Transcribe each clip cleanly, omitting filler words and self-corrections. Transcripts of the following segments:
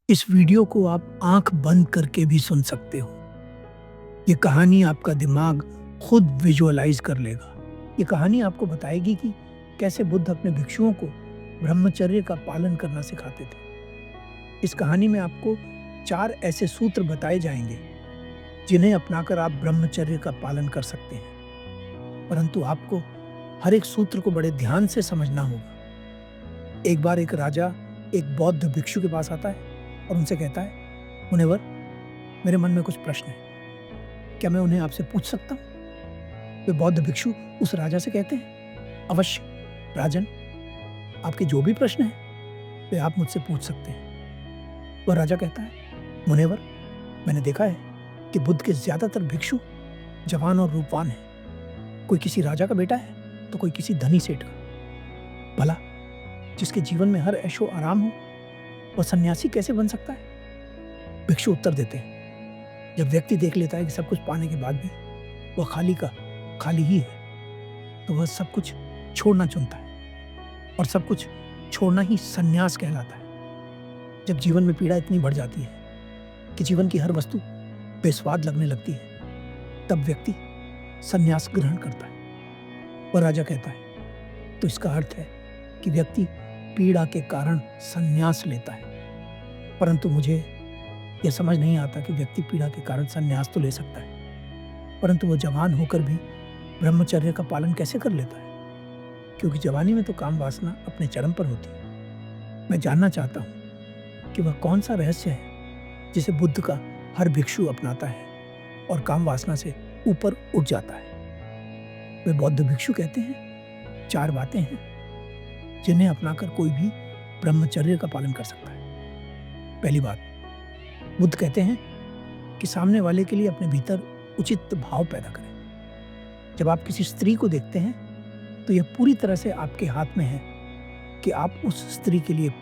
इस वीडियो को आप आंख बंद करके भी सुन सकते हो। ये कहानी आपका दिमाग खुद विजुअलाइज कर लेगा। ये कहानी आपको बताएगी कि कैसे बुद्ध अपने भिक्षुओं को ब्रह्मचर्य का पालन करना सिखाते थे। इस कहानी में आपको 4 ऐसे सूत्र बताए जाएंगे जिन्हें अपनाकर आप ब्रह्मचर्य का पालन कर सकते हैं। परंतु आपको हर एक सूत्र को बड़े ध्यान से समझना होगा। एक बार एक राजा एक बौद्ध भिक्षु के पास आता है और उनसे कहता है, मुनिवर, मेरे मन में कुछ प्रश्न है, क्या मैं उन्हें आपसे पूछ सकता हूँ? वे बौद्ध भिक्षु उस राजा से कहते हैं, अवश्य राजन, आपके जो भी प्रश्न हैं वे आप मुझसे पूछ सकते हैं। वह राजा कहता है, मुनिवर, मैंने देखा है कि बुद्ध के ज्यादातर भिक्षु जवान और रूपवान हैं। कोई किसी राजा का बेटा है तो कोई किसी धनी सेठ का। भला जिसके जीवन में हर ऐशो आराम हो वह सन्यासी कैसे बन सकता है? भिक्षु उत्तर देते हैं, जब व्यक्ति देख लेता है कि सब कुछ पाने के बाद भी वह खाली का खाली ही है, तो वह सब कुछ छोड़ना चुनता है, और सब कुछ छोड़ना ही सन्यास कहलाता है। जब जीवन में पीड़ा इतनी बढ़ जाती है कि जीवन की हर वस्तु बेस्वाद लगने लगती है, तब व्यक्ति सन्यास ग्रहण करता है। वह राजा कहता है, तो इसका अर्थ है कि व्यक्ति पीड़ा के कारण सन्यास लेता है। परंतु मुझे यह समझ नहीं आता कि व्यक्ति पीड़ा के कारण सन्यास तो ले सकता है, परंतु वह जवान होकर भी ब्रह्मचर्य का पालन कैसे कर लेता है? क्योंकि जवानी में तो काम वासना अपने चरम पर होती है। मैं जानना चाहता हूँ कि वह कौन सा रहस्य है जिसे बुद्ध का हर भिक्षु अपनाता है और काम वासना से ऊपर उठ जाता है। वे बौद्ध भिक्षु कहते हैं, 4 बातें हैं जिन्हें अपनाकर कोई भी ब्रह्मचर्य का पालन कर सकता है। पहली बात, बुद्ध कहते हैं कि सामने वाले के लिए अपने भीतर उचित भाव पैदा करें। जब आप किसी स्त्री को देखते हैं तो यह पूरी तरह से आपके हाथ में है कि आप उस स्त्री के लिए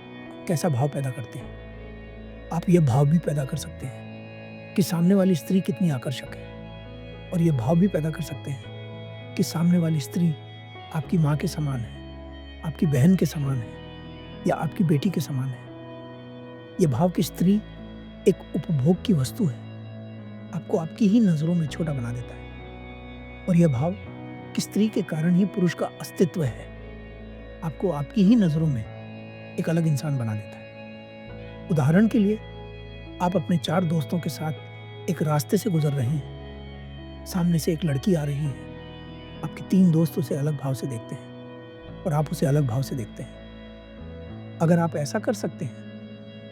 कैसा भाव पैदा करते हैं। आप यह भाव भी पैदा कर सकते हैं कि सामने वाली स्त्री कितनी आकर्षक है, और यह भाव भी पैदा कर सकते हैं कि सामने वाली स्त्री आपकी माँ के समान है, आपकी बहन के समान है, या आपकी बेटी के समान है। यह भाव कि स्त्री एक उपभोग की वस्तु है आपको आपकी ही नजरों में छोटा बना देता है, और यह भाव कि स्त्री के कारण ही पुरुष का अस्तित्व है आपको आपकी ही नजरों में एक अलग इंसान बना देता है। उदाहरण के लिए, आप अपने 4 दोस्तों के साथ एक रास्ते से गुजर रहे हैं। सामने से एक लड़की आ रही है। आपके 3 दोस्त उसे अलग भाव से देखते हैं और आप उसे अलग भाव से देखते हैं। अगर आप ऐसा कर सकते हैं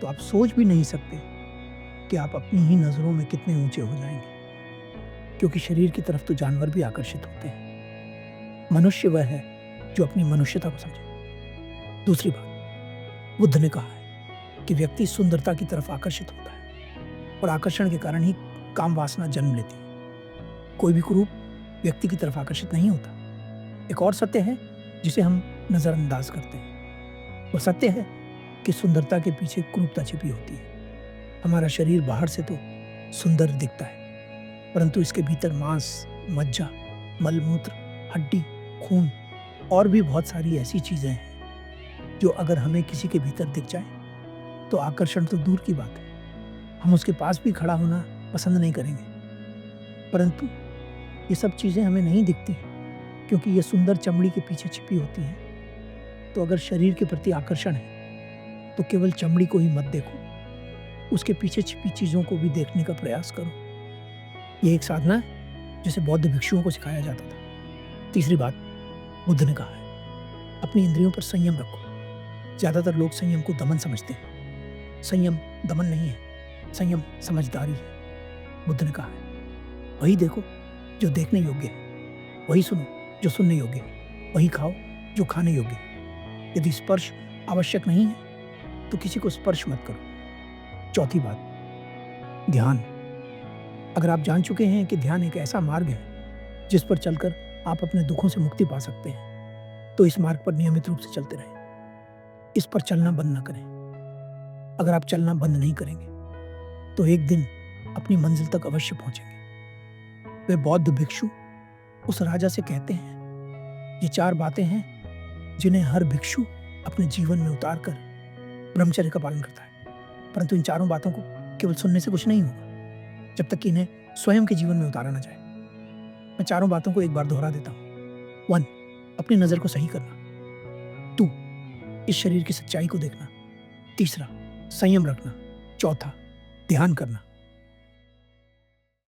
तो आप सोच भी नहीं सकते कि आप अपनी ही नजरों में कितने ऊंचे हो जाएंगे, क्योंकि शरीर की तरफ तो जानवर भी आकर्षित होते हैं। मनुष्य वह है जो अपनी मनुष्यता को समझे। दूसरी बात, बुद्ध ने कहा है कि व्यक्ति सुंदरता की तरफ आकर्षित होता है, और आकर्षण के कारण ही काम वासना जन्म लेती है। कोई भी कुरूप व्यक्ति की तरफ आकर्षित नहीं होता। एक और सत्य है जिसे हम नजरअंदाज करते हैं। वो सत्य है कि सुंदरता के पीछे क्रूरता छिपी होती है। हमारा शरीर बाहर से तो सुंदर दिखता है, परंतु इसके भीतर मांस, मज्जा, मलमूत्र, हड्डी, खून और भी बहुत सारी ऐसी चीजें हैं जो अगर हमें किसी के भीतर दिख जाए तो आकर्षण तो दूर की बात है, हम उसके पास भी खड़ा होना पसंद नहीं करेंगे। परंतु ये सब चीजें हमें नहीं दिखती क्योंकि ये सुंदर चमड़ी के पीछे छिपी होती हैं। तो अगर शरीर के प्रति आकर्षण है तो केवल चमड़ी को ही मत देखो, उसके पीछे छिपी चीजों को भी देखने का प्रयास करो। यह एक साधना है जिसे बौद्ध भिक्षुओं को सिखाया जाता था। तीसरी बात, बुद्ध ने कहा है, अपनी इंद्रियों पर संयम रखो। ज्यादातर लोग संयम को दमन समझते हैं। संयम दमन नहीं है, संयम समझदारी है। बुद्ध ने कहा है, वही देखो जो देखने योग्य है, वही सुनो जो सुनने योग्य है, वही खाओ जो खाने योग्य है। यदि स्पर्श आवश्यक नहीं है तो किसी को स्पर्श मत करो। चौथी बात, ध्यान। अगर आप जान चुके हैं कि ध्यान एक ऐसा मार्ग है जिस पर चलकर आप अपने दुखों से मुक्ति पा सकते हैं, तो इस मार्ग पर नियमित रूप से चलते रहें। इस पर चलना बंद न करें। अगर आप चलना बंद नहीं करेंगे तो एक दिन अपनी मंजिल तक अवश्य पहुंचेंगे। वे बौद्ध भिक्षु उस राजा से कहते हैं, ये 4 बातें हैं जिन्हें हर भिक्षु अपने जीवन में उतारकर ब्रह्मचर्य का पालन करता है। परंतु इन चारों बातों को केवल सुनने से कुछ नहीं होगा जब तक कि इन्हें स्वयं के जीवन में उतारा ना जाए। मैं चारों बातों को एक बार दोहरा देता हूँ। 1, अपनी नज़र को सही करना। 2, इस शरीर की सच्चाई को देखना। 3, संयम रखना। 4, ध्यान करना।